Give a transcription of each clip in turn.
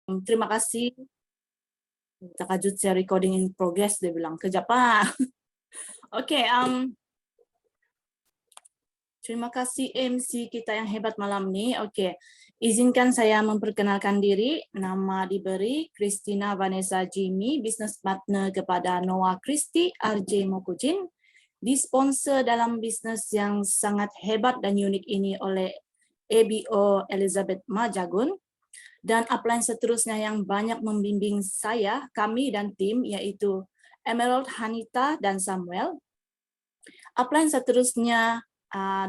Terima kasih. Takajut saya recording in progress, dia bilang. Kejap, Pak. Oke, terima kasih MC kita yang hebat malam ini. Oke, izinkan saya memperkenalkan diri. Nama diberi Christina Vanessa Jimmy, business partner kepada Noah Christie RJ Mokujin. Disponsor dalam bisnes yang sangat hebat dan unik ini oleh ABO Elizabeth Majagun. Dan upline seterusnya yang banyak membimbing saya, kami dan tim, yaitu Emerald Hanita dan Samuel. Upline seterusnya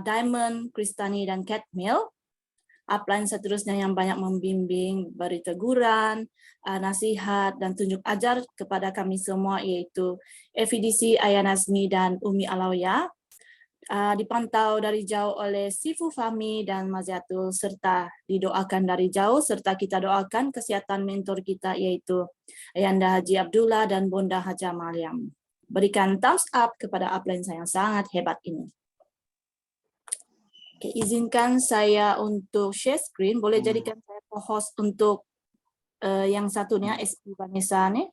Diamond, Kristani, dan Cat Mill. Upline seterusnya yang banyak membimbing, beri teguran, nasihat, dan tunjuk ajar kepada kami semua, yaitu FEDC Ayanazmi dan Umi Alawiyah. Dipantau dari jauh oleh Sifu Fahmi dan Maziatul, serta didoakan dari jauh, serta kita doakan kesehatan mentor kita, yaitu Ayanda Haji Abdullah dan Bonda Haja Maryam. Berikan thumbs up kepada upline saya yang sangat hebat ini. Oke, izinkan saya untuk share screen. Boleh jadikan saya co-host untuk yang satunya, SP Vanessa nih.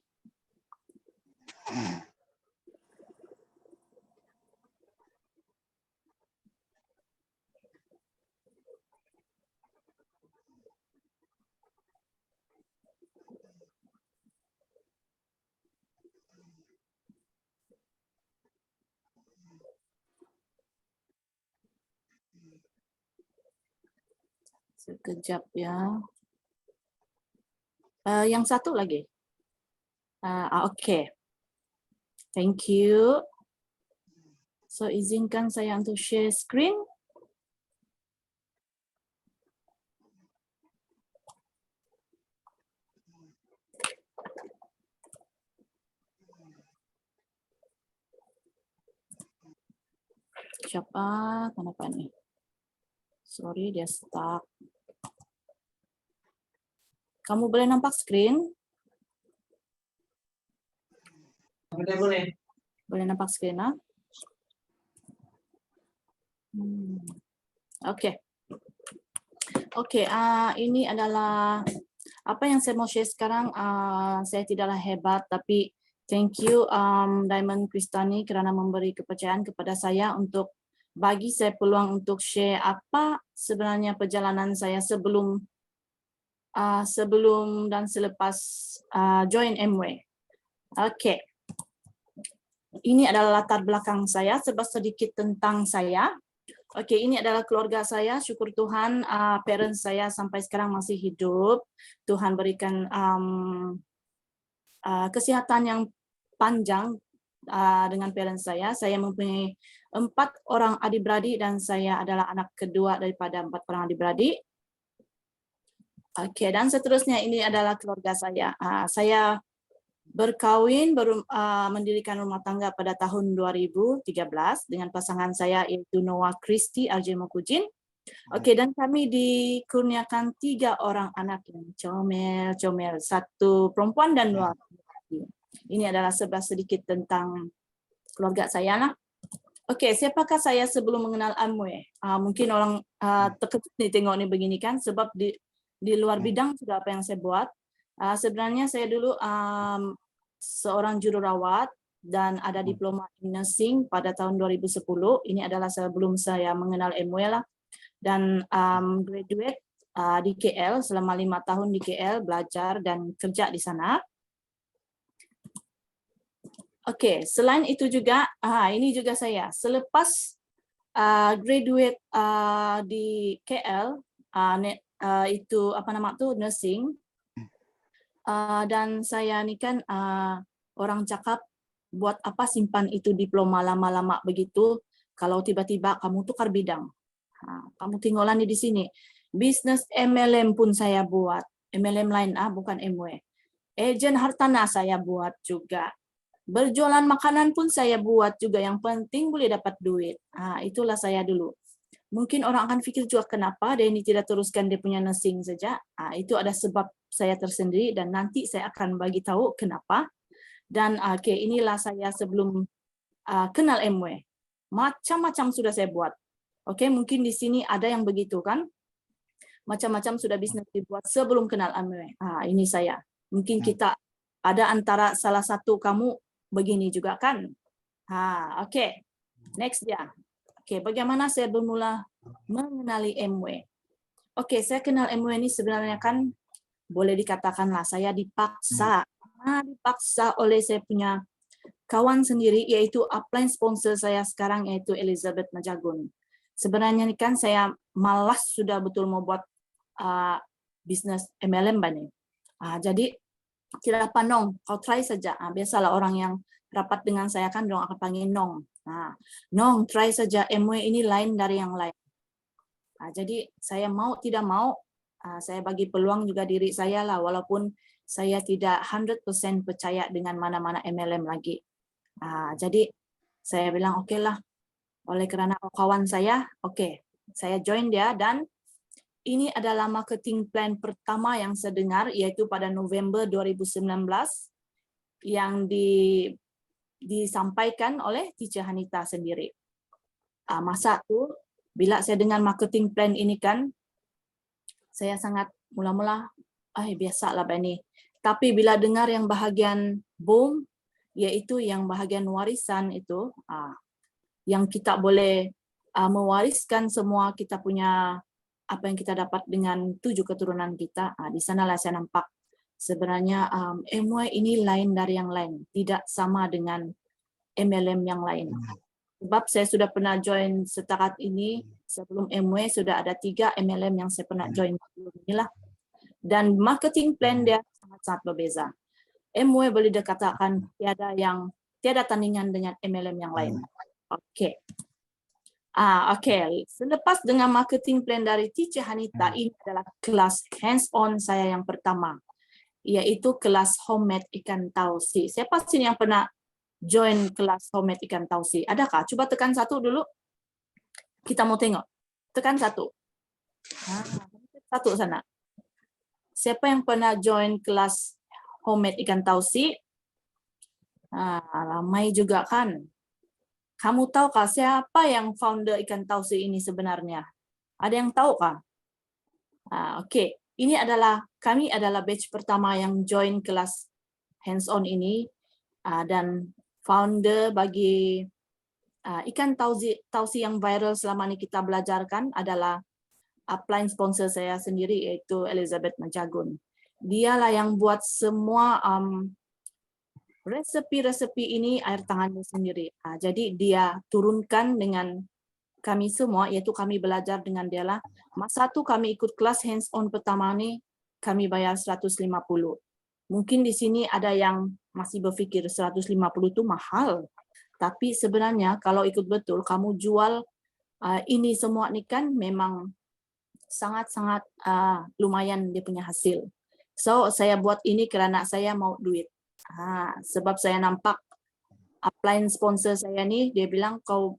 Sekejap ya. Yang satu lagi. Oke. Thank you. So, izinkan saya untuk share screen. Siapa? Kenapa nih? Sorry, dia stuck. Kamu boleh nampak screen? Boleh. Boleh nampak screen, ah? Oke. Oke, ini adalah apa yang saya mau share sekarang. Saya tidaklah hebat, tapi thank you Diamond Kristani kerana memberi kepercayaan kepada saya untuk bagi saya peluang untuk share apa sebenarnya perjalanan saya sebelum dan selepas join MW. Oke. Ini adalah latar belakang saya, sedikit tentang saya. Oke, ini adalah keluarga saya. Syukur Tuhan, parents saya sampai sekarang masih hidup. Tuhan berikan kesehatan yang panjang dengan parents saya. Saya mempunyai 4 orang adik-beradik dan saya adalah anak kedua daripada 4 orang adik-beradik. Oke, dan seterusnya ini adalah keluarga saya. Saya berkahwin, mendirikan rumah tangga pada tahun 2013 dengan pasangan saya, yaitu Noah Christie RJ Mokujin. Oke, dan kami dikurniakan 3 orang anak yang comel, 1 perempuan dan 2 laki-laki. Ini adalah sedikit tentang keluarga saya lah. Oke, siapakah saya sebelum mengenal Amway? Mungkin orang terkejut nih tengok nih begini kan, sebab di luar bidang sudah apa yang saya buat. Sebenarnya saya dulu seorang jururawat dan ada diploma in nursing pada tahun 2010. Ini adalah sebelum saya mengenal MW lah. Dan graduate di KL selama 5 tahun di KL, belajar dan kerja di sana. Oke, selain itu juga, ini juga saya selepas graduate di KL, itu apa nama tuh nursing, dan saya ini kan orang cakap buat apa simpan itu diploma lama-lama begitu kalau tiba-tiba kamu tukar bidang. Kamu tinggalan di sini. Bisnis MLM pun saya buat. MLM lain, bukan MW. Agen hartanah saya buat juga. Berjualan makanan pun saya buat juga. Yang penting boleh dapat duit. Itulah saya dulu. Mungkin orang akan pikir juga kenapa dia ini tidak teruskan dia punya nursing saja. Itu ada sebab saya tersendiri dan nanti saya akan bagi tahu kenapa. Dan inilah saya sebelum kenal MW. Macam-macam sudah saya buat. Oke, mungkin di sini ada yang begitu kan. macam-macam sudah bisnis dibuat sebelum kenal Amway. Ini saya. Mungkin kita ada antara salah satu kamu begini juga kan? Oke. Next dia. Oke, bagaimana saya bermula mengenali Amway? Oke, saya kenal Amway ini sebenarnya kan boleh dikatakanlah saya dipaksa. Dipaksa oleh saya punya kawan sendiri, yaitu upline sponsor saya sekarang, yaitu Elizabeth Majagun. Sebenarnya kan saya malas sudah betul mau buat bisnis MLM banyak. Jadi tidak apa Nong, kau try saja. Biasalah orang yang rapat dengan saya kan dong akan panggil Nong. Nong, try saja, Amway ini lain dari yang lain. Jadi saya mau tidak mau, saya bagi peluang juga diri saya lah, walaupun saya tidak 100% percaya dengan mana-mana MLM lagi. Jadi saya bilang oke lah, oleh karena kawan saya, oke, saya join dia, dan ini adalah marketing plan pertama yang saya dengar, yaitu pada November 2019 yang disampaikan oleh Teacher Hanita sendiri. Masa itu, bila saya dengar marketing plan ini kan, saya sangat mula-mula, biasa lah Bani. Tapi bila dengar yang bahagian boom, yaitu yang bahagian warisan itu, yang kita boleh mewariskan semua kita punya apa yang kita dapat dengan 7 keturunan kita. Di sanalah saya nampak sebenarnya Amway ini lain dari yang lain, tidak sama dengan MLM yang lain. Sebab saya sudah pernah join setakat ini, sebelum Amway sudah ada 3 MLM yang saya pernah join sebelum inilah. Dan marketing plan dia sangat-sangat berbeza. Amway boleh dikatakan tiada tandingan dengan MLM yang lain. Oke. Selepas dengan marketing plan dari Teacher Hanita, ini adalah kelas hands-on saya yang pertama, yaitu kelas homemade ikan tausi. Siapa sini yang pernah join kelas homemade ikan tausi? Adakah? Coba tekan 1 dulu. Kita mau tengok. Tekan 1. 1 sana. Siapa yang pernah join kelas homemade ikan tausi? Ramai juga kan. Kamu tahukah siapa yang founder ikan tausi ini sebenarnya? Ada yang tahu kah? Oke. Ini kami adalah batch pertama yang join kelas hands-on ini, dan founder bagi ikan tausi yang viral selama ini kita belajarkan adalah upline sponsor saya sendiri, yaitu Elizabeth Majagun. Dialah yang buat semua resepi-resepi ini air tangannya sendiri. Jadi dia turunkan dengan kami semua, yaitu kami belajar dengan dia lah. Masa itu kami ikut kelas hands-on pertama ini, kami bayar 150. Mungkin di sini ada yang masih berpikir 150 itu mahal. Tapi sebenarnya kalau ikut betul, kamu jual ini semua ini kan memang sangat-sangat lumayan dia punya hasil. So, saya buat ini karena saya mau duit. Sebab saya nampak upline sponsor saya nih, dia bilang kau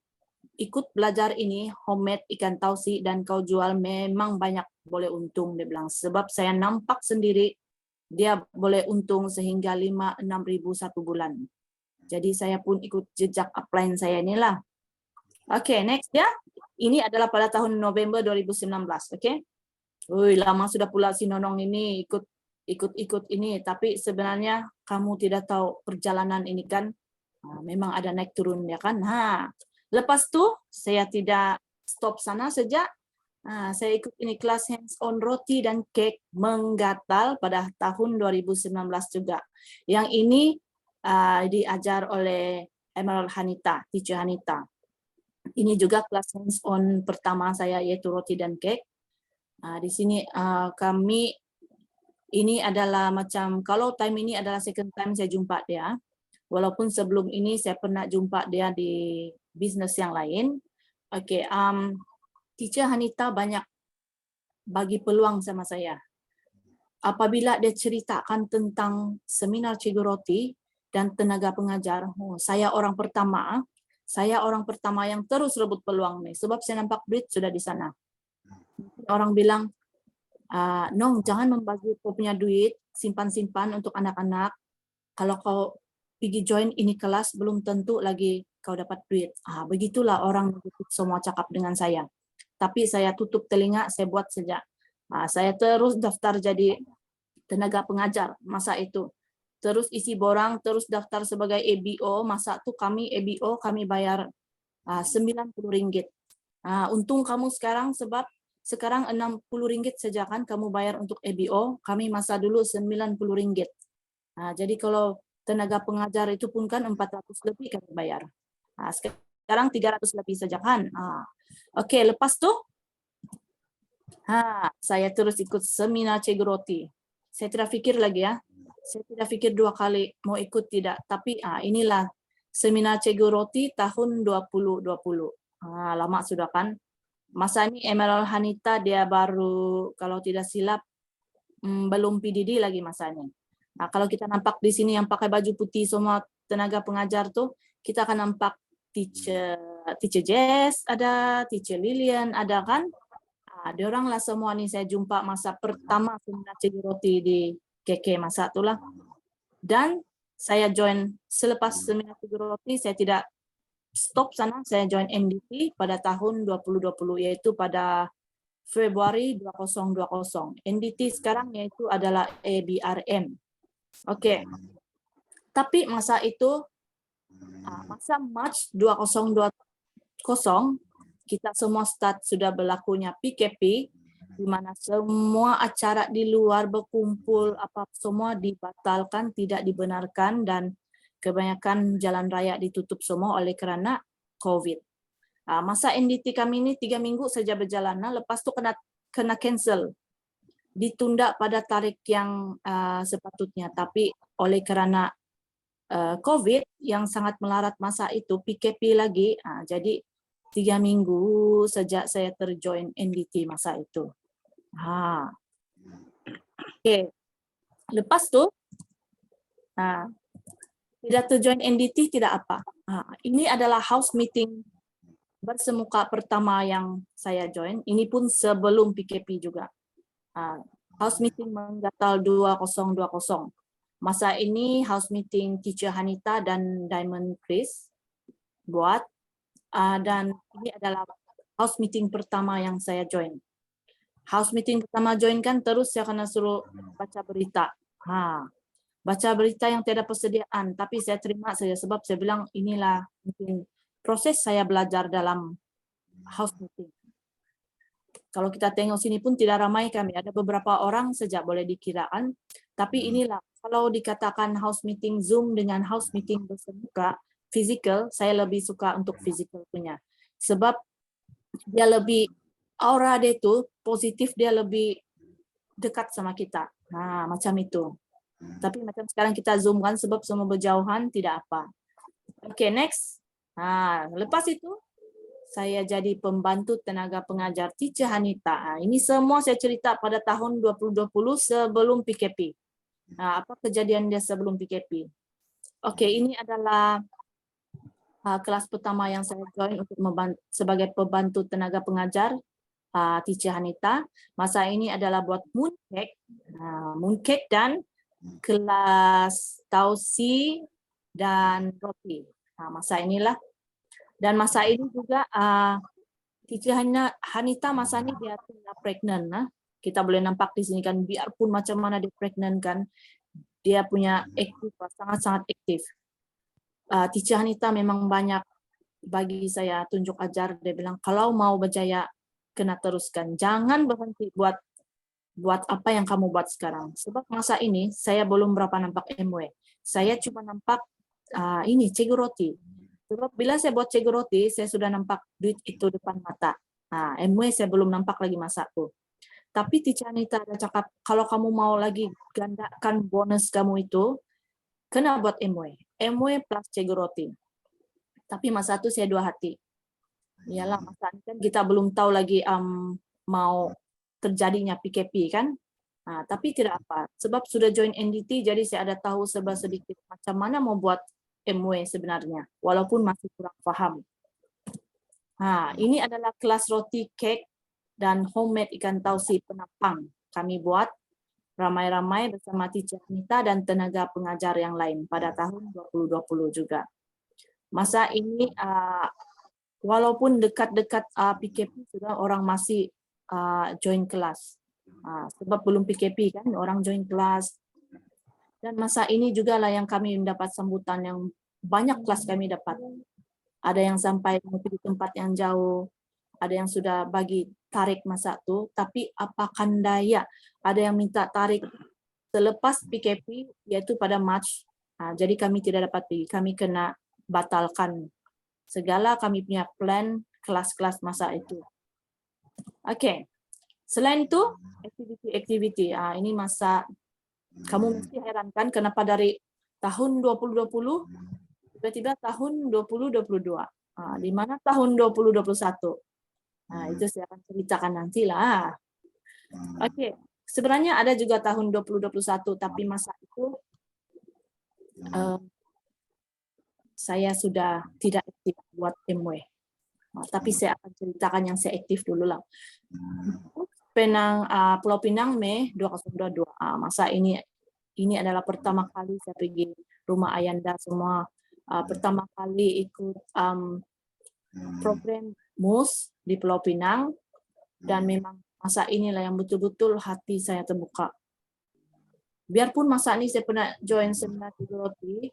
ikut belajar ini homemade ikan tausi dan kau jual memang banyak boleh untung, dia bilang. Sebab saya nampak sendiri dia boleh untung sehingga 5-6 ribu satu bulan. Jadi saya pun ikut jejak upline saya inilah. Oke, next ya. Ini adalah pada tahun November 2019, oke? Lama sudah pula si Nonong ini ikut ini, tapi sebenarnya kamu tidak tahu perjalanan ini kan, memang ada naik turun ya kan. Lepas tu saya tidak stop sana saja. Saya ikut ini kelas hands-on roti dan cake menggatal pada tahun 2019 juga. Yang ini diajar oleh Emerald Hanita, Teacher Hanita. Ini juga kelas hands-on pertama saya, yaitu roti dan cake. Di sini kami, ini adalah macam, kalau time ini adalah second time saya jumpa dia. Walaupun sebelum ini saya pernah jumpa dia di bisnis yang lain. Oke, Teacher Hanita banyak bagi peluang sama saya. Apabila dia ceritakan tentang seminar Cikgu Roti dan tenaga pengajar, saya orang pertama yang terus rebut peluang nih, sebab saya nampak duit sudah di sana. Orang bilang, Nong, jangan membagi kau punya duit, simpan-simpan untuk anak-anak. Kalau kau pergi join ini kelas, belum tentu lagi kau dapat duit. Begitulah orang semua cakap dengan saya. Tapi saya tutup telinga, saya buat saja. Saya terus daftar jadi tenaga pengajar masa itu. Terus isi borang, terus daftar sebagai EBO. Masa itu kami EBO, kami bayar Rp90. Untung kamu sekarang sebab sekarang Rp60 saja kan kamu bayar untuk EBO. Kami masa dulu Rp90. Jadi kalau tenaga pengajar itu pun kan 400 lebih kami bayar. Sekarang 300 lebih saja kan. Oke, lepas tuh saya terus ikut seminar Cikgu Roti. Saya tidak pikir lagi ya. Saya tidak pikir 2 kali mau ikut tidak. Tapi inilah seminar Cikgu Roti tahun 2020. Lama sudah kan. Masa ini Emerald Hanita dia baru kalau tidak silap belum PDD lagi masanya. Kalau kita nampak di sini yang pakai baju putih semua tenaga pengajar tuh, kita akan nampak teacher Jess ada, teacher Lilian ada kan. Dia orang lah semua nih saya jumpa masa pertama seminar Cikgu Roti di KK masa itulah. Dan saya join selepas seminar Cikgu Roti, saya tidak stop sana, saya join NDT pada tahun 2020, yaitu pada Februari 2020. NDT sekarang yaitu adalah ABRM. Oke. Tapi masa itu, masa March 2020, kita semua start sudah berlakunya PKP, di mana semua acara di luar berkumpul, apa semua dibatalkan, tidak dibenarkan, dan kebanyakan jalan raya ditutup semua oleh kerana COVID. Masa NDT kami ini 3 minggu saja berjalan, lepas itu kena cancel, ditunda pada tarik yang sepatutnya, tapi oleh kerana COVID yang sangat melarat masa itu, PKP lagi, jadi 3 minggu sejak saya terjoin NDT masa itu. Oke. Lepas tuh, tidak terjoin NDT tidak apa. Ini adalah house meeting bersemuka pertama yang saya join. Ini pun sebelum PKP juga. House meeting Menggatal 2020. Masa ini house meeting Teacher Hanita dan Diamond Chris buat. Dan ini adalah house meeting pertama yang saya join. House meeting pertama join kan terus saya kena suruh baca berita. Baca berita yang tidak persediaan, tapi saya terima saja sebab saya bilang inilah mungkin proses saya belajar dalam house meeting. Kalau kita tengok sini pun tidak ramai kami, ada beberapa orang saja boleh dikiraan, tapi inilah kalau dikatakan house meeting Zoom dengan house meeting bersemuka, physical, saya lebih suka untuk physical punya. Sebab dia lebih, aura dia itu positif, dia lebih dekat sama kita. Macam itu. Tapi macam sekarang kita Zoom kan, sebab semua berjauhan, tidak apa. Oke, next. Lepas itu, saya jadi pembantu tenaga pengajar Teacher Hanita. Ini semua saya cerita pada tahun 2020 sebelum PKP. Apa kejadian dia sebelum PKP? Oke, ini adalah kelas pertama yang saya join untuk sebagai pembantu tenaga pengajar Teacher Hanita. Masa ini adalah buat mooncake dan kelas Tausi dan roti. Masa inilah. Dan masa ini juga Teacher Hanita masa ini dia pregnant. Kita boleh nampak di sini kan, biarpun macam mana dia pregnant kan, dia punya aktif, sangat-sangat aktif. Teacher Hanita memang banyak bagi saya tunjuk ajar. Dia bilang kalau mau berjaya kena teruskan, jangan berhenti buat apa yang kamu buat sekarang. Sebab masa ini saya belum berapa nampak MW. Saya cuma nampak ini Cikgu Roti. Sebab bila saya buat Cikgu Roti, saya sudah nampak duit itu depan mata. MW saya belum nampak lagi masa itu. Tapi Teacher Hanita ada cakap, kalau kamu mau lagi gandakan bonus kamu itu, kena buat MW plus Cikgu Roti. Tapi masa itu saya dua hati. Iyalah, masa ini kan kita belum tahu lagi mau terjadinya PKP kan. Tapi tidak apa. Sebab sudah join NDT, jadi saya ada tahu serba sedikit macam mana mau buat MW sebenarnya. Walaupun masih kurang paham. Ini adalah kelas roti cake dan homemade ikan tausi penapang. Kami buat ramai-ramai bersama Teacher Hanita dan tenaga pengajar yang lain pada tahun 2020 juga. Masa ini walaupun dekat-dekat PKP sudah orang masih join kelas. Sebab belum PKP kan, orang join kelas. Dan masa ini juga lah yang kami mendapat sambutan yang banyak kelas kami dapat. Ada yang sampai di tempat yang jauh, ada yang sudah bagi tarik masa tu, tapi apakan daya, ada yang minta tarik selepas PKP, yaitu pada Mac. Jadi kami tidak dapat pergi, kami kena batalkan segala kami punya plan kelas-kelas masa itu. Oke, selain itu activity. Ini masa kamu mesti heran kan kenapa dari tahun 2020 tiba-tiba tahun 2022. Di mana tahun 2021? Itu saya akan ceritakan nantilah. Oke, sebenarnya ada juga tahun 2021, tapi masa itu saya sudah tidak aktif buat MW. Tapi saya akan ceritakan yang saya aktif dulu lah. Pulau Pinang Mei 2022. Masa ini adalah pertama kali saya pergi rumah Ayanda semua. Pertama kali ikut program MUS di Pulau Pinang, dan memang masa inilah yang betul-betul hati saya terbuka. Biarpun masa ini saya pernah join seminar di Roti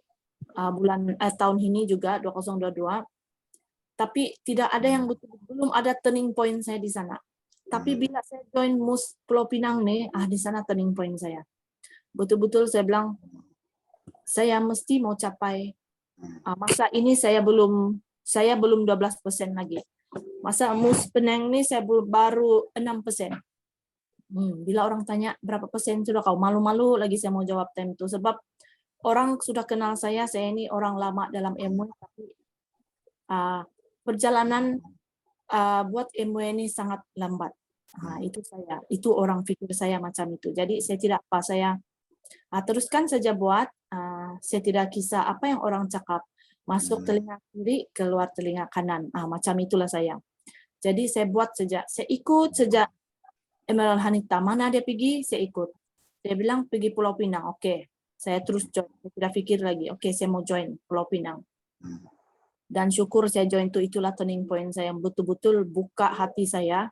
tahun ini juga 2022, tapi tidak ada yang belum ada turning point saya di sana. Tapi bila saya join MUS Pulau Pinang nih, di sana turning point saya. Betul-betul saya bilang, saya mesti mau capai. Masa ini saya belum 12% lagi. Masa MUS Penang ini saya baru 6%. Bila orang tanya berapa persen sudah kau, malu-malu lagi saya mau jawab time itu, sebab orang sudah kenal saya ini orang lama dalam MW, tapi perjalanan buat MW ini sangat lambat. Itu orang pikir saya macam itu. Jadi saya tidak apa, saya teruskan saja buat, saya tidak kisah apa yang orang cakap, masuk telinga kiri, keluar telinga kanan. Macam itulah saya. Jadi saya buat saja, saya ikut saja Emerald Hanita, mana dia pergi, saya ikut. Dia bilang pergi Pulau Pinang, oke. Saya terus join, saya tidak pikir lagi, oke, saya mau join Pulau Pinang. Dan syukur saya join itulah turning point saya, betul-betul buka hati saya.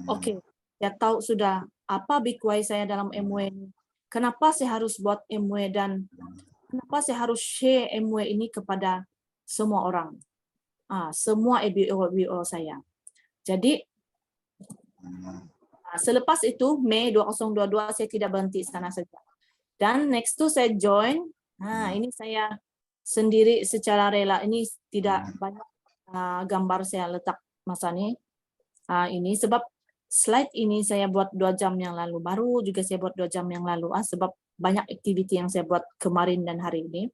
Oke, saya tahu sudah apa bikuai saya dalam MW ini. Kenapa saya harus buat MW dan kenapa saya harus share MW ini kepada semua orang. Semua EBO saya. Jadi, selepas itu, Mei 2022, saya tidak berhenti sana saja. Dan next to saya join, ini saya sendiri secara rela, ini tidak banyak gambar saya letak masa ini. Ini sebab slide ini saya buat 2 jam yang lalu, baru juga saya buat 2 jam yang lalu, sebab banyak aktiviti yang saya buat kemarin dan hari ini.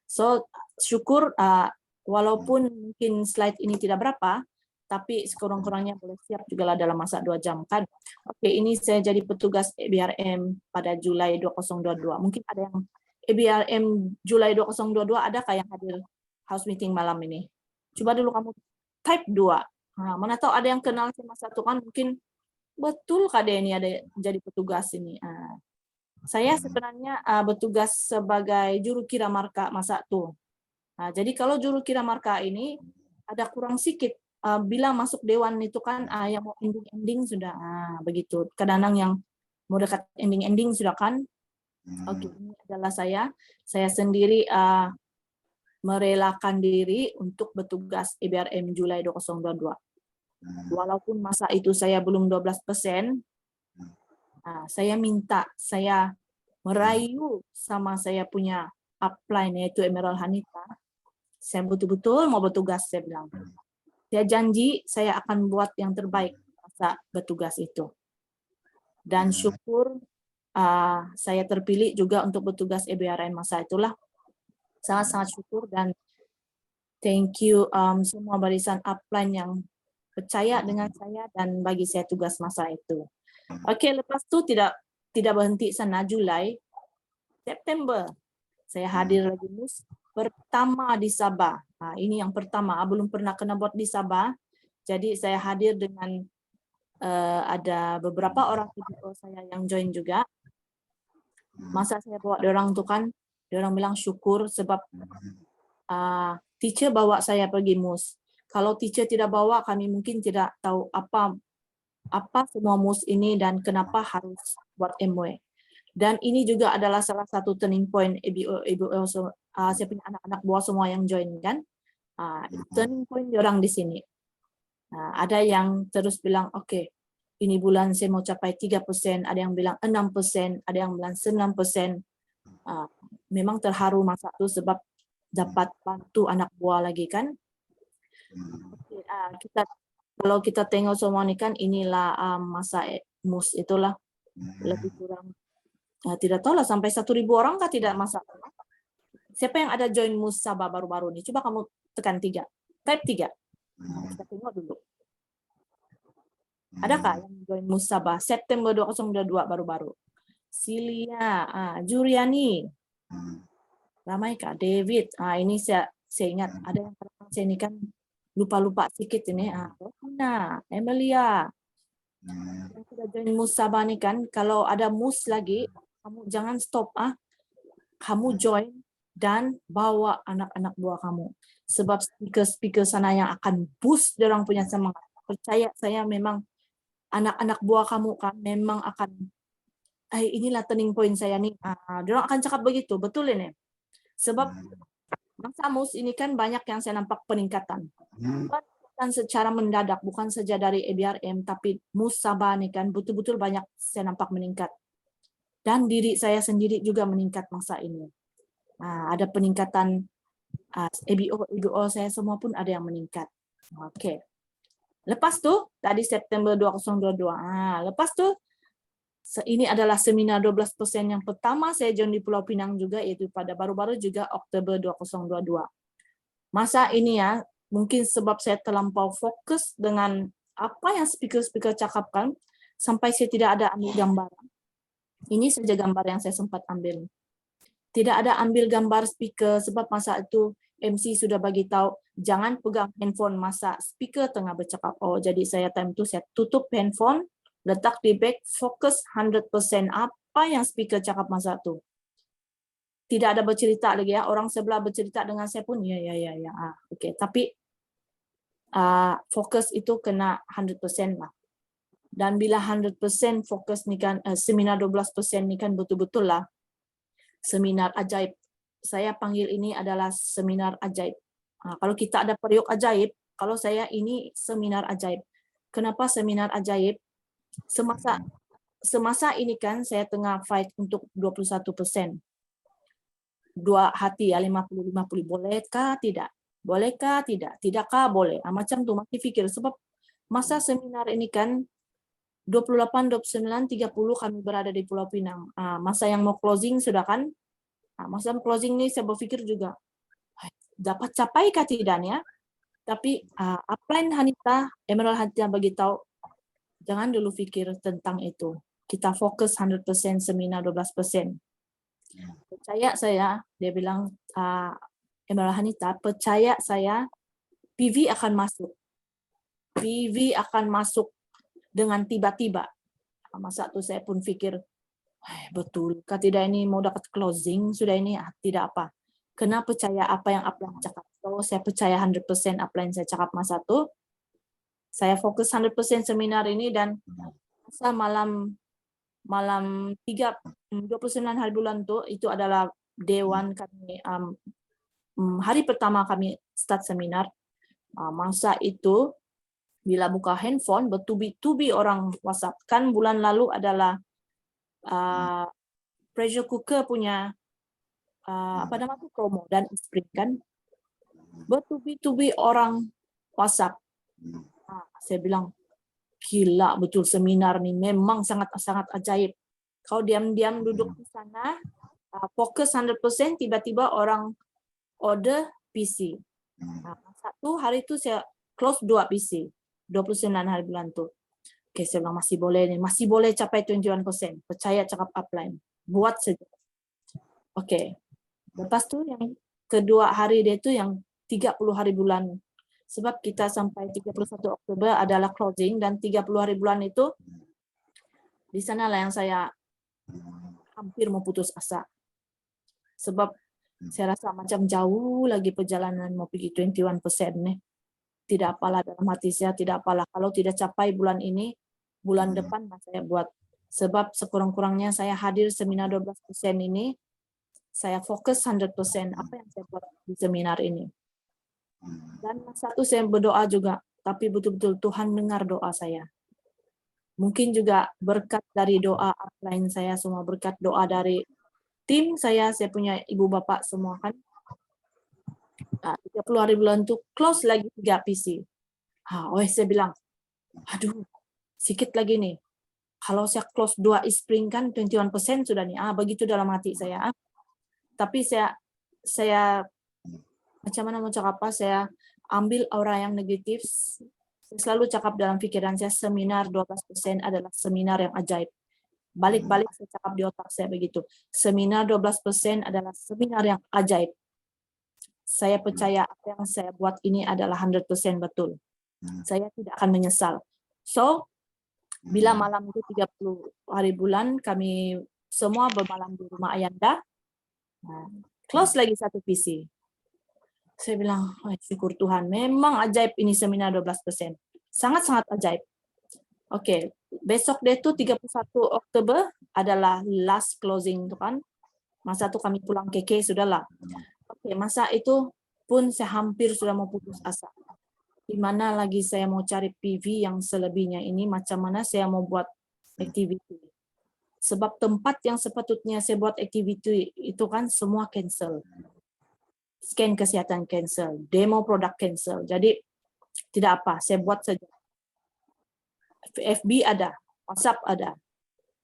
So, syukur walaupun mungkin slide ini tidak berapa, tapi sekurang-kurangnya boleh siap juga lah dalam masa 2 jam kan. Oke, ini saya jadi petugas EBRM pada Julai 2022. Mungkin ada yang EBRM Julai 2022, adakah yang hadir house meeting malam ini? Coba dulu kamu type 2. Mana tahu ada yang kenal sama satu kan, mungkin betul kah dia ini ada jadi petugas ini. Saya sebenarnya bertugas sebagai juru kira marka masa itu. Jadi kalau juru kira marka ini ada kurang sedikit, bila masuk dewan itu kan yang mau ending sudah begitu. Kadang-kadang yang mau dekat ending sudah kan. Oke, ini adalah saya sendiri merelakan diri untuk bertugas EBRM Julai 2022. Walaupun masa itu saya belum 12%, saya minta, saya merayu sama saya punya upline yaitu Emerald Hanita. Saya betul-betul mau bertugas, saya bilang. Saya janji saya akan buat yang terbaik masa bertugas itu. Dan syukur saya terpilih juga untuk bertugas EBRM masa itulah. Sangat-sangat syukur dan thank you semua barisan upline yang percaya dengan saya dan bagi saya tugas masa itu. Oke, lepas itu tidak berhenti sana. Julai, September, saya hadir lagi MUS pertama di Sabah. Ini yang pertama, belum pernah kena buat di Sabah. Jadi saya hadir dengan ada beberapa orang video saya yang join juga. Masa saya bawa orang tuh kan, orang bilang syukur sebab teacher bawa saya pergi MUS. Kalau teacher tidak bawa, kami mungkin tidak tahu apa apa semua MUS ini dan kenapa harus buat MW. Dan ini juga adalah salah satu turning point EBO saya punya anak-anak buah semua yang join kan. Turning point orang di sini. Ada yang terus bilang, oke, ini bulan saya mau capai 3%, ada yang bilang 6%, ada yang bilang 9%. Memang terharu masa itu sebab dapat bantu anak buah lagi kan. Kalau kita tengok semua ini kan inilah masa MUS itulah lebih kurang tidak tahu lah sampai 1.000 orang kah tidak masalah. Siapa yang ada join MUS Sabah baru-baru nih? Coba kamu tekan 3. Type 3. Kita tengok dulu. Adakah yang join MUS Sabah September 2022 baru-baru? Silia, Juriani, ramai kak, David. Ini saya ingat ada yang saya ini kan lupa-lupa sedikit ini. Rosina, Emilia. Yang sudah join MUS Sabah nih kan, kalau ada MUS lagi, kamu jangan stop. Kamu join dan bawa anak-anak buah kamu. Sebab speaker-speaker sana yang akan boost orang punya semangat. Percaya saya memang anak-anak buah kamu kan memang akan inilah turning point saya nih. Orang akan cakap begitu, betul ini. Sebab masa MUS ini kan banyak yang saya nampak peningkatan. Bukan secara mendadak, bukan saja dari EBRM, tapi MUS Sabah ini kan betul-betul banyak saya nampak meningkat. Dan diri saya sendiri juga meningkat masa ini. Ada peningkatan EBO saya semua pun ada yang meningkat. Oke. Lepas tuh tadi September 2022. Lepas tuh ini adalah seminar 12% yang pertama saya join di Pulau Pinang juga, yaitu pada baru-baru juga Oktober 2022. Masa ini ya, mungkin sebab saya terlampau fokus dengan apa yang speaker-speaker cakapkan sampai saya tidak ada ambil gambar. Ini saja gambar yang saya sempat ambil. Tidak ada ambil gambar speaker sebab masa itu MC sudah bagi tahu jangan pegang handphone masa speaker tengah bercakap. Jadi saya time itu saya tutup handphone, letak di bag, fokus 100% apa yang speaker cakap masa itu. Tidak ada bercerita lagi ya, orang sebelah bercerita dengan saya pun ya. Oke. Tapi fokus itu kena 100% lah. Dan bila 100% fokus nih kan seminar 12% nih kan betul-betul lah seminar ajaib. Saya panggil ini adalah seminar ajaib. Kalau kita ada periuk ajaib, kalau saya ini seminar ajaib. Kenapa seminar ajaib? Semasa ini kan saya tengah fight untuk 21%. Dua hati ya, 50-50. Bolehkah? Tidak. Bolehkah? Tidak. Tidakkah? Boleh. Macam tuh masih pikir. Sebab masa seminar ini kan 28, 29, 30 kami berada di Pulau Pinang. Masa yang mau closing sudah kan? Masa closing ini saya berpikir juga, dapat capai kah tidaknya? Tapi upline Hanita, Emerald Hanita bagi tahu, jangan dulu pikir tentang itu. Kita fokus 100% seminar 12%. Percaya saya, dia bilang, Emerald Hanita, percaya saya, PV akan masuk. PV akan masuk dengan tiba-tiba. Masa itu saya pun pikir, betul, tidak ini mau dapat closing, sudah ini tidak apa. Kena percaya apa yang upline cakap. So, saya percaya 100% upline saya cakap masa itu. Saya fokus 100% seminar ini dan masa malam 29 hari bulan itu adalah day one kami, hari pertama kami start seminar. Masa itu bila buka handphone bertubi-tubi orang WhatsApp. Kan bulan lalu adalah pressure cooker punya promo dan spring kan. Bertubi-tubi orang WhatsApp. Saya bilang, gila betul seminar nih, memang sangat-sangat ajaib. Kau diam-diam duduk di sana, fokus 100%, tiba-tiba orang order PC. Satu hari itu saya close 2 PC, 29 hari bulan tuh. Oke, saya bilang masih boleh nih, masih boleh capai 21%. Percaya cakap upline, buat saja. Oke, lepas tuh yang kedua hari dia itu yang 30 hari bulan. Sebab kita sampai 31 Oktober adalah closing dan 30 hari bulan itu di sanalah yang saya hampir mau putus asa. Sebab saya rasa macam jauh lagi perjalanan mau pergi 21% nih. Tidak apalah dalam hati saya, tidak apalah kalau tidak capai bulan ini, bulan depan saya buat. Sebab sekurang-kurangnya saya hadir seminar 12% ini, saya fokus 100% apa yang saya buat di seminar ini. Dan satu saya berdoa juga, tapi betul-betul Tuhan dengar doa saya. Mungkin juga berkat dari doa upline saya semua, berkat doa dari tim saya punya ibu bapak semua kan. 30 hari bulan itu close lagi 3 PC. Saya bilang, aduh, sedikit lagi nih. Kalau saya close 2 e-spring kan 21% sudah nih. Begitu dalam hati saya. Tapi saya macam mana mau cakap apa, saya ambil aura yang negatif. Saya selalu cakap dalam pikiran saya, seminar 12% adalah seminar yang ajaib. Balik-balik saya cakap di otak saya begitu. Seminar 12% adalah seminar yang ajaib. Saya percaya apa yang saya buat ini adalah 100% betul. Saya tidak akan menyesal. So, bila malam itu 30 hari bulan, kami semua bermalam di rumah Ayanda. Close lagi 1 PC. Saya bilang, syukur Tuhan, memang ajaib ini seminar 12%. Sangat-sangat ajaib. Oke, besok deh itu 31 Oktober adalah last closing itu kan. Masa itu kami pulang ke sudahlah. Oke, masa itu pun saya hampir sudah mau putus asa. Di mana lagi saya mau cari PV yang selebihnya ini, macam mana saya mau buat activity. Sebab tempat yang sepatutnya saya buat activity itu kan semua cancel. Scan kesehatan cancel, demo produk cancel. Jadi tidak apa, saya buat saja. FB ada, WhatsApp ada,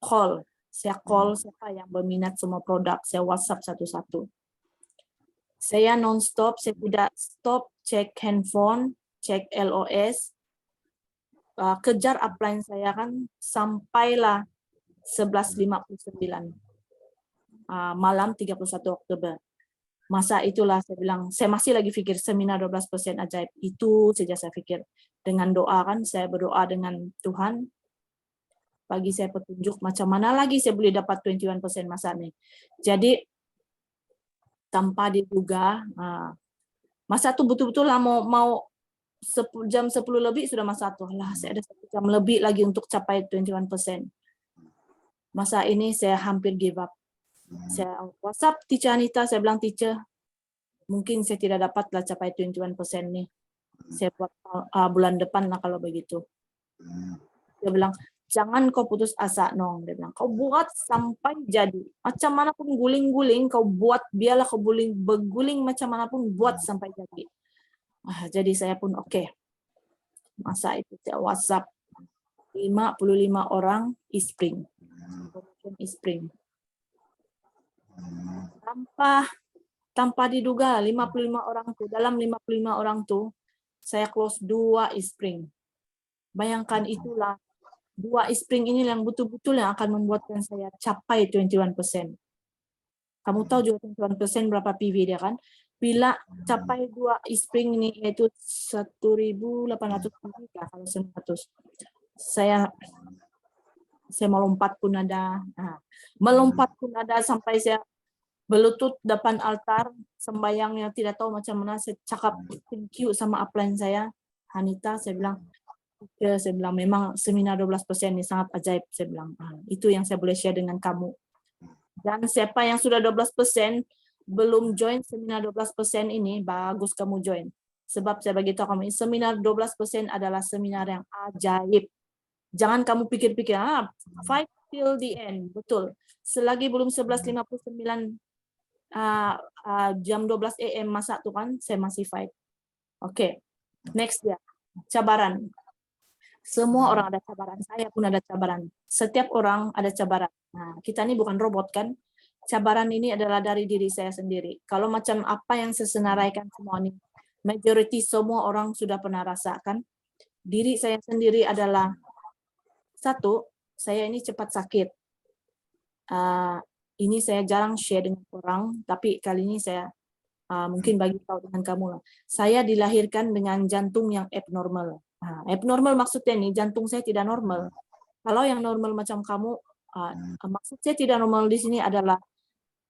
call. Saya call siapa yang berminat semua produk, saya WhatsApp satu-satu. Saya non-stop, saya tidak stop cek handphone, cek LOS, kejar upline saya kan sampailah 11.59 malam 31 Oktober. Masa itulah saya bilang, saya masih lagi pikir seminar 12% ajaib. Itu saja saya pikir. Dengan doa kan, saya berdoa dengan Tuhan, bagi saya petunjuk macam mana lagi saya boleh dapat 21% masa ini. Jadi, tanpa diduga, masa itu betul-betul lah mau jam 10 lebih sudah masa itu. Saya ada 1 jam lebih lagi untuk capai 21%. Masa ini saya hampir give up. Saya WhatsApp teacher Anita, saya bilang, teacher, mungkin saya tidak dapatlah capai 21% nih. Saya buat bulan depan lah kalau begitu. Dia bilang, jangan kau putus asa, Nong. Dia bilang, kau buat sampai jadi. Macam mana pun guling-guling, kau buat, biarlah kau berguling macam mana pun, buat sampai jadi. Jadi saya pun oke. Masa itu saya WhatsApp 55 orang e-spring. E-spring. Tanpa diduga 55 orang tuh, dalam 55 orang tuh saya close 2 e-spring. Bayangkan itulah 2 e-spring ini yang betul-betul yang akan membuatkan saya capai 21%. Kamu tahu juga 21% berapa PV dia kan? Bila capai 2 e-spring ini yaitu 1.800 PV kalau 100. Saya melompat pun ada. Melompat pun ada sampai saya berlutut depan altar, sembayangnya tidak tahu macam mana, saya cakap thank you sama upline saya, Hanita, saya bilang memang seminar 12% ini sangat ajaib, saya bilang. Itu yang saya boleh share dengan kamu. Dan siapa yang sudah 12% belum join seminar 12% ini, bagus kamu join. Sebab saya bagi tahu kamu, seminar 12% adalah seminar yang ajaib. Jangan kamu pikir-pikir, fight till the end, betul. Selagi belum 11.59 jam 12 AM masa tuh kan, saya masih fight. Oke. Next ya, cabaran. Semua orang ada cabaran, saya pun ada cabaran. Setiap orang ada cabaran. Kita ini bukan robot kan. Cabaran ini adalah dari diri saya sendiri. Kalau macam apa yang saya senaraikan semua ini, majority semua orang sudah pernah rasakan. Diri saya sendiri adalah, satu, saya ini cepat sakit. Ini saya jarang share dengan orang, tapi kali ini saya mungkin bagi tahu dengan kamu lah. Saya dilahirkan dengan jantung yang abnormal. Abnormal maksudnya nih, jantung saya tidak normal. Kalau yang normal macam kamu, maksud saya tidak normal di sini adalah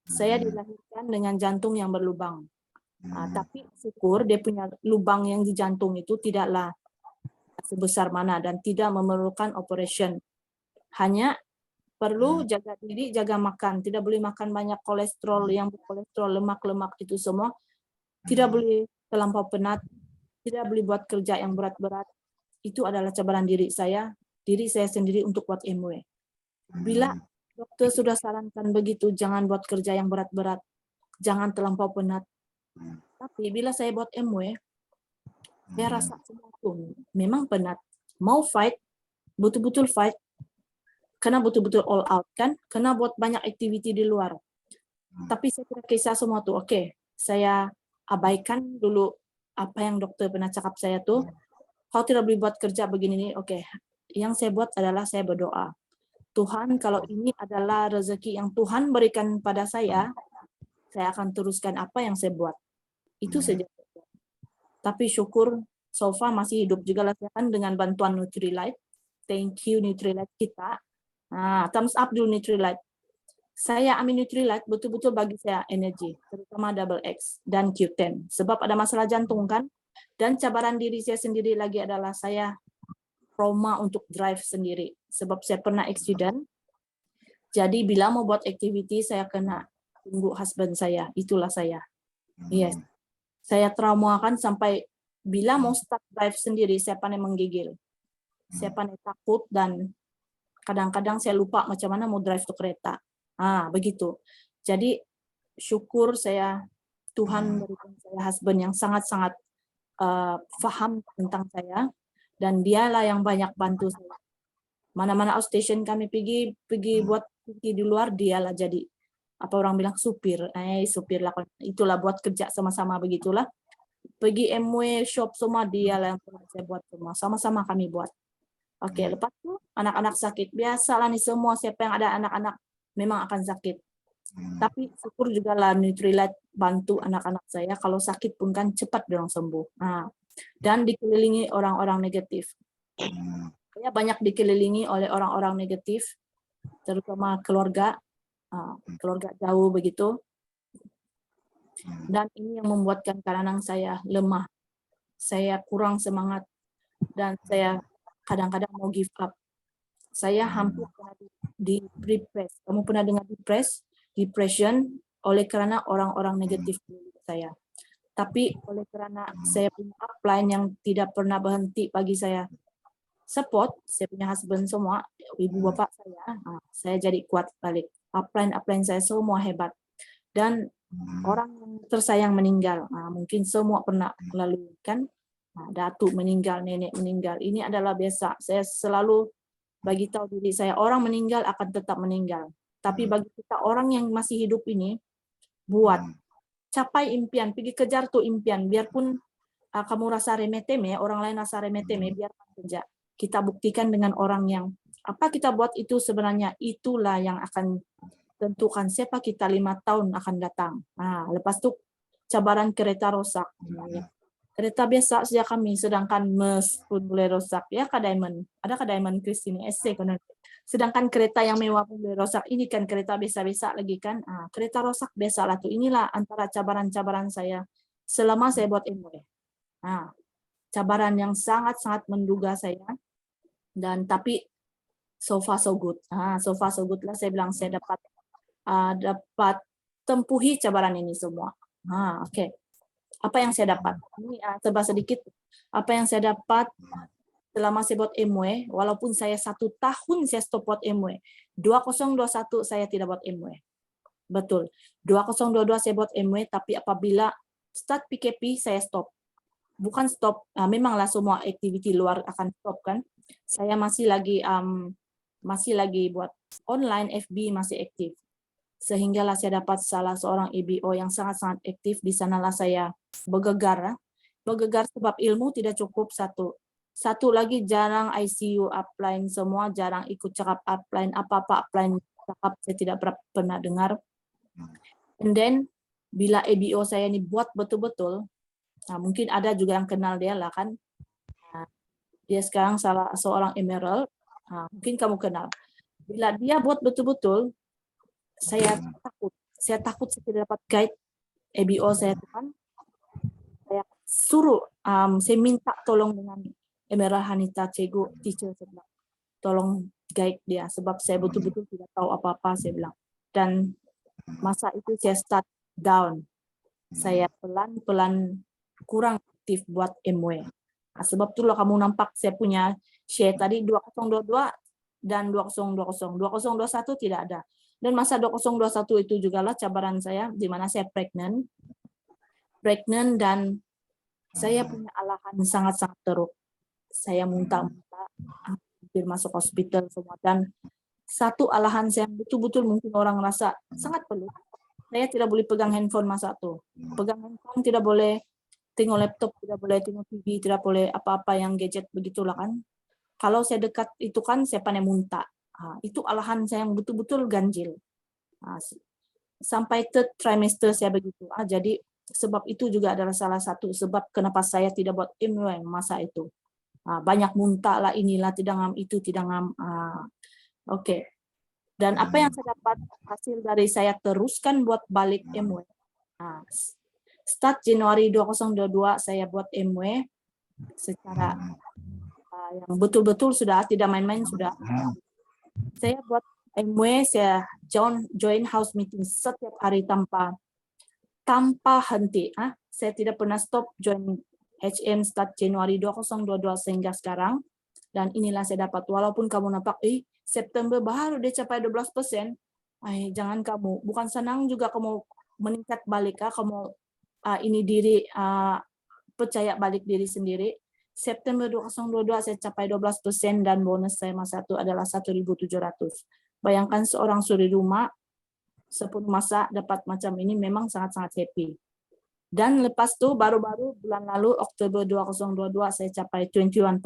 saya dilahirkan dengan jantung yang berlubang. Tapi syukur dia punya lubang yang di jantung itu tidaklah sebesar mana dan tidak memerlukan operation. Hanya perlu jaga diri, jaga makan. Tidak boleh makan banyak kolesterol, yang berkolesterol, lemak-lemak itu semua. Tidak boleh terlampau penat. Tidak boleh buat kerja yang berat-berat. Itu adalah cabaran diri saya sendiri untuk buat MW. Bila dokter sudah sarankan begitu, jangan buat kerja yang berat-berat. Jangan terlampau penat. Tapi bila saya buat MW, saya rasa semua itu memang penat. Mau fight, betul-betul fight, kena betul-betul all out kan, kena buat banyak aktiviti di luar. Tapi saya tidak kisah semua tuh, oke, saya abaikan dulu apa yang dokter pernah cakap saya tuh. Kau tidak boleh buat kerja begini nih, oke. Yang saya buat adalah saya berdoa. Tuhan, kalau ini adalah rezeki yang Tuhan berikan pada saya akan teruskan apa yang saya buat. Itu saja. Tapi syukur so far masih hidup juga lah kan dengan bantuan Nutrilite. Thank you Nutrilite kita. Thumbs up dulu Nutrilite. Saya ambil Nutrilite betul-betul bagi saya energi, terutama Double X dan Q10. Sebab ada masalah jantung kan. Dan cabaran diri saya sendiri lagi adalah saya trauma untuk drive sendiri. Sebab saya pernah accident. Jadi bila mau buat activity saya kena tunggu husband saya. Itulah saya. Yes. Saya traumakan sampai bila mau start drive sendiri, saya pandai menggigil. Saya pandai takut dan kadang-kadang saya lupa macam mana mau drive tuh kereta. Begitu. Jadi syukur saya Tuhan berikan saya husband yang sangat-sangat faham tentang saya dan dialah yang banyak bantu saya. Mana-mana outstation kami pergi buat pergi di luar, dialah jadi apa orang bilang supir lah, itulah buat kerja sama-sama begitulah. Pergi MW shop semua dialah yang saya buat semua, sama-sama kami buat. Oke, lepas itu anak-anak sakit biasalah nih semua, siapa yang ada anak-anak memang akan sakit. Tapi syukur juga lah Nutrilite bantu anak-anak saya, kalau sakit pun kan cepat dorang sembuh. Dan dikelilingi orang-orang negatif. Saya banyak dikelilingi oleh orang-orang negatif, terutama keluarga jauh begitu. Dan ini yang membuatkan kadang-kadang saya lemah, saya kurang semangat, dan saya kadang-kadang mau give up. Saya hampir pernah di-depress. Kamu pernah dengar depression oleh karena orang-orang negatif saya. Tapi oleh karena saya punya upline yang tidak pernah berhenti bagi saya support, saya punya husband semua, ibu bapak saya jadi kuat balik. Upline saya semua hebat. Dan orang yang tersayang meninggal, mungkin semua pernah lalui kan, datuk meninggal, nenek meninggal, ini adalah biasa. Saya selalu bagi tahu diri saya, orang meninggal akan tetap meninggal. Tapi bagi kita orang yang masih hidup ini, buat capai impian, pergi kejar tuh impian, biarpun kamu rasa remeh-temeh, orang lain rasa remeh-temeh, biarkan kerja. Kita buktikan dengan orang yang apa kita buat itu sebenarnya itulah yang akan tentukan siapa kita 5 tahun akan datang. Lepas itu cabaran kereta rosak. Kereta biasa saja kami, sedangkan MERS pun boleh rosak. Ya Kak Diamond, ada Kak Diamond Christine, essay kan. Sedangkan kereta yang mewah pun boleh rosak. Ini kan kereta biasa-biasa lagi kan. Kereta rosak biasa lah tuh. Inilah antara cabaran-cabaran saya selama saya buat MW. Cabaran yang sangat-sangat menduga saya. Dan tapi so far so good. So far so good lah saya bilang saya dapat tempuhi cabaran ini semua. Oke. Apa yang saya dapat? Ini serba sedikit. Apa yang saya dapat selama saya buat MW, walaupun saya 1 tahun saya stop buat MW. 2021 saya tidak buat MW. Betul. 2022 saya buat MW, tapi apabila start PKP saya stop. Bukan stop, memanglah semua aktiviti luar akan stop kan. Saya masih lagi buat online, FB masih aktif. Sehinggalah saya dapat salah seorang EBO yang sangat-sangat aktif. Di sanalah saya bergegar. Bergegar sebab ilmu tidak cukup satu lagi jarang ICU upline semua, jarang ikut cakap upline, apa-apa upline cakap saya tidak pernah dengar. And then bila EBO saya ini buat betul-betul, mungkin ada juga yang kenal dia lah kan. Dia sekarang salah seorang Emerald, mungkin kamu kenal. Bila dia buat betul-betul, saya takut saya tidak dapat guide EBO saya Tuhan. Saya suruh, saya minta tolong dengan Emerald Hanita Cegu, teacher, saya bilang, tolong guide dia, sebab saya betul-betul tidak tahu apa-apa, saya bilang. Dan masa itu saya start down, saya pelan-pelan kurang aktif buat MW. Nah, sebab itulah kamu nampak saya punya share tadi 2022 dan 2020, 2021 tidak ada. Dan masa 2021 itu juga lah cabaran saya, di mana saya pregnant dan saya punya alahan sangat-sangat teruk. Saya muntah-muntah, hampir masuk hospital semua. Dan satu alahan saya betul-betul mungkin orang rasa sangat pelik. Saya tidak boleh pegang handphone masa itu. Pegang handphone tidak boleh, tengok laptop tidak boleh, tengok TV tidak boleh, apa-apa yang gadget begitulah kan. Kalau saya dekat itu kan saya pandai muntah. Itu alahan saya yang betul-betul ganjil. Sampai third trimester saya begitu. Jadi sebab itu juga adalah salah satu sebab kenapa saya tidak buat MW masa itu. Banyak muntah lah, inilah, tidak ngam itu, tidak ngam. Oke. Dan apa yang saya dapat hasil dari saya teruskan buat balik MW. Start Januari 2022 saya buat MW secara yang betul-betul sudah, tidak main-main sudah. Saya buat MW, saya join house meeting setiap hari tanpa henti. Saya tidak pernah stop join HM start Januari 2022 sehingga sekarang. Dan inilah saya dapat, walaupun kamu nampak, September baru dia capai 12%, jangan kamu, bukan senang juga kamu meningkat balik, kamu ini diri, percaya balik diri sendiri. September 2022 saya capai 12% dan bonus saya masa itu adalah 1.700. Bayangkan seorang suri rumah, 10 masa dapat macam ini memang sangat-sangat happy. Dan lepas itu baru-baru bulan lalu Oktober 2022 saya capai 21%.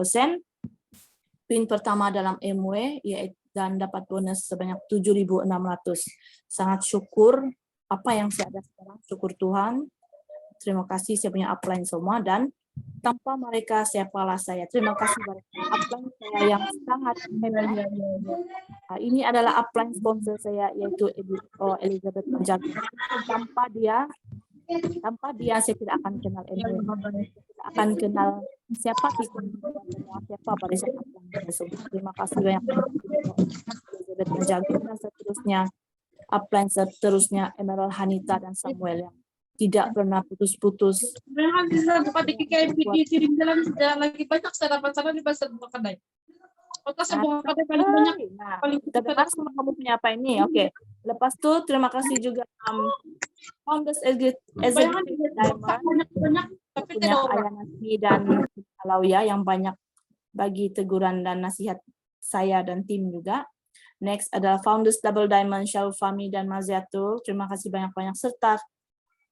Pin pertama dalam MW dan dapat bonus sebanyak 7.600. Sangat syukur apa yang saya ada sekarang, syukur Tuhan. Terima kasih saya punya upline semua dan tanpa mereka siapalah saya. Terima kasih pada upline saya yang sangat ini adalah upline sponsor saya yaitu Elizabeth Manjak. Tanpa dia saya tidak akan kenal MW. Tidak akan kenal siapa siapa pada saya. Terima kasih banyak Elizabeth Manjak dan seterusnya upline seterusnya Emerald Hanita dan Samuel yang tidak pernah putus-putus. Memang bisa buka di KMPD kirim jalan sudah lagi banyak saya dapat sana di pasar kedai. Kota sebuah kedai paling banyak. Paling terdengar sama kamu punya apa ini? Oke. Lepas itu terima kasih juga Founders Executive Diamond banyak tapi punya tidak orang. Ayah Nasmi dan Alauya yang banyak bagi teguran dan nasihat saya dan tim juga. Next adalah Founders Double Diamond Syaufami dan Maziatul. Terima kasih banyak-banyak serta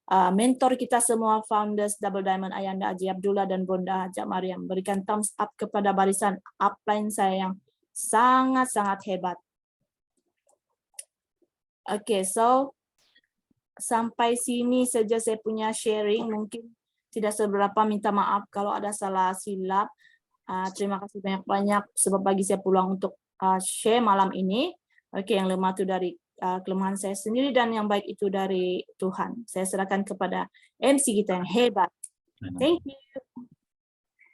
mentor kita semua Founders Double Diamond Ayanda Haji Abdullah dan Bonda Haja Mariam. Berikan thumbs up kepada barisan upline saya yang sangat-sangat hebat. Oke, so sampai sini saja saya punya sharing. Mungkin tidak seberapa, minta maaf kalau ada salah silap. Terima kasih banyak-banyak sebab bagi saya peluang untuk share malam ini. Oke, yang lemah itu dari kelemahan saya sendiri dan yang baik itu dari Tuhan. Saya serahkan kepada MC kita yang hebat. Thank you.